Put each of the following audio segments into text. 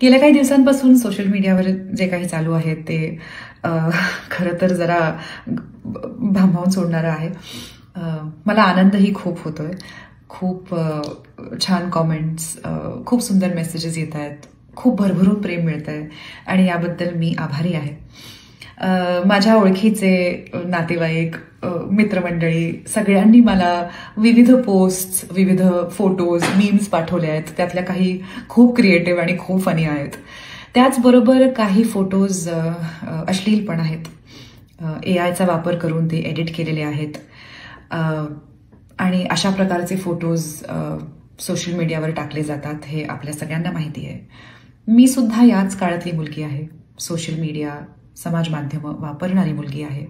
गेल्या काही दिवसांपासून सोशल मीडियावर जे काही चालू आहे ते खरं तर जरा भांबावून सोडणारं आहे. मला आनंदही खूप होतोय. खूप छान कॉमेंट्स, खूप सुंदर मेसेजेस येत आहेत, खूप भरभरून प्रेम मिळत आहे आणि याबद्दल मी आभारी आहे. माझ्या ओळखीचे नातेवाईक, मित्रमंडळी सगळ्यांनी मला विविध पोस्ट्स, विविध फोटोज, मीम्स पाठवले आहेत. त्यातल्या काही खूप क्रिएटिव्ह आणि खूप फनी आहेत. त्याचबरोबर काही फोटोज अश्लील पण आहेत. AIचा वापर करून ते एडिट केलेले आहेत आणि अशा प्रकारचे फोटोज सोशल मीडियावर टाकले जातात हे आपल्या सगळ्यांना माहिती आहे. मी सुद्धा याच काळातली मुलगी आहे. सोशल मीडिया, समाज माध्यमं वापरणारी मुलगी आहे.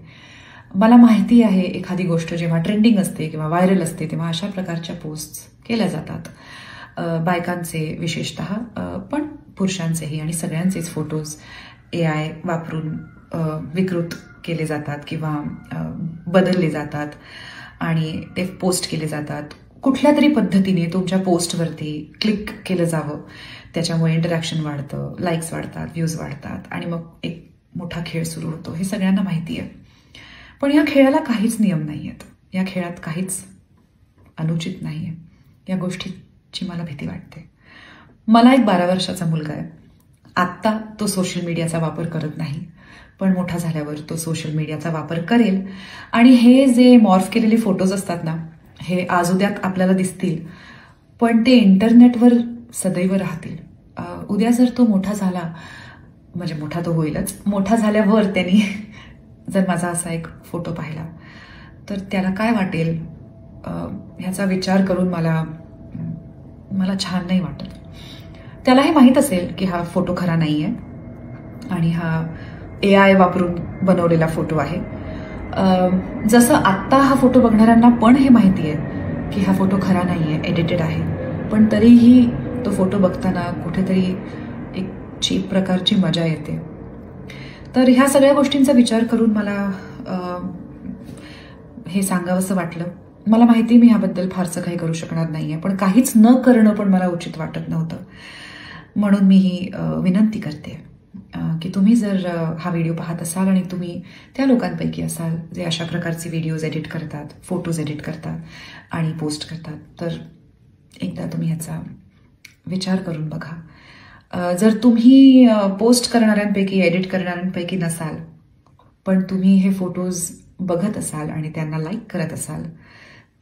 मला माहिती आहे एखादी गोष्ट जेव्हा ट्रेंडिंग असते किंवा व्हायरल असते तेव्हा अशा प्रकारच्या पोस्ट केल्या जातात. बायकांचे विशेषतः, पण पुरुषांचेही आणि सगळ्यांचेच फोटोज AI वापरून विकृत केले जातात किंवा बदलले जातात आणि ते पोस्ट केले जातात. कुठल्या तरी पद्धतीने तुमच्या पोस्टवरती क्लिक केलं जावं, त्याच्यामुळे इंटरॅक्शन वाढतं, लाईक्स वाढतात, व्ह्यूज वाढतात आणि मग एक मोठा खेळ सुरू होतो. हे सगळ्यांना माहिती आहे. पण या खेळाला काहीच नियम नाही आहेत. या खेळात काहीच अनुचित नाही आहे. या गोष्टीची मला भीती वाटते. मला एक 12 वर्षाचा मुलगा आहे. आत्ता तो सोशल मीडियाचा वापर करत नाही, पण मोठा झाल्यावर तो सोशल मीडियाचा वापर करेल आणि हे जे मॉर्फ केलेले फोटोज असतात ना, हे आज उद्यात आपल्याला दिसतील, पण ते इंटरनेटवर सदैव राहतील. उद्या जर तो मोठा झाला, म्हणजे मोठा तो होईलच, मोठा झाल्यावर त्यांनी जर माझा असा एक फोटो पाहिला तर त्याला काय वाटेल ह्याचा विचार करून मला छान नाही वाटत. त्याला हे माहीत असेल की हा फोटो खरा नाही आहे आणि हा AI वापरून बनवलेला फोटो आहे. जसं आत्ता हा फोटो बघणाऱ्यांना पण हे माहिती आहे की हा फोटो खरा नाही आहे, एडिटेड आहे, पण तरीही तो फोटो बघताना कुठेतरी एक चीप प्रकारची मजा येते. तर ह्या सगळ्या गोष्टींचा विचार करून मला हे सांगावंसं वाटलं. मला माहिती मी ह्याबद्दल फारसं काही करू शकणार नाहीये, पण काहीच न करणं पण मला उचित वाटत नव्हतं. म्हणून मी ही विनंती करते की तुम्ही जर हा व्हिडिओ पाहत असाल आणि तुम्ही त्या लोकांपैकी असाल जे अशा प्रकारचे व्हिडिओज एडिट करतात, फोटोज एडिट करतात आणि पोस्ट करतात, तर एकदा तुम्ही ह्याचा विचार करून बघा. जर तुम्ही पोस्ट करणाऱ्यांपैकी, एडिट करणाऱ्यांपैकी नसाल, पण तुम्ही हे फोटोज बघत असाल आणि त्यांना लाईक करत असाल,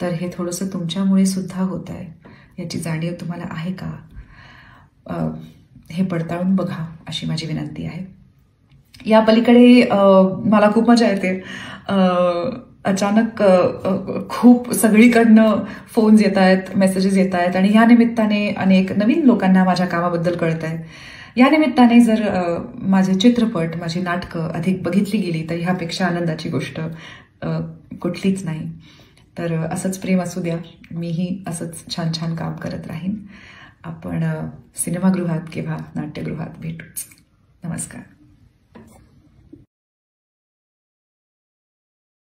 तर हे थोडंसं तुमच्यामुळे सुद्धा होत आहे याची जाणीव तुम्हाला आहे का, हे पडताळून बघा अशी माझी विनंती आहे. या पलीकडे मला खूप मजा येते. अचानक खूप सगळीकडनं फोन्स येत आहेत, मेसेजेस येत आहेत आणि या निमित्ताने अनेक नवीन लोकांना माझ्या कामाबद्दल कळत आहे. या निमित्ताने जर माझे चित्रपट, माझी नाटकं अधिक बघितली गेली तर ह्यापेक्षा आनंदाची गोष्ट कुठलीच नाही. तर असंच प्रेम असू द्या. मीही असंच छान छान काम करत राहीन. आपण सिनेमागृहात किंवा नाट्यगृहात भेटूच. नमस्कार.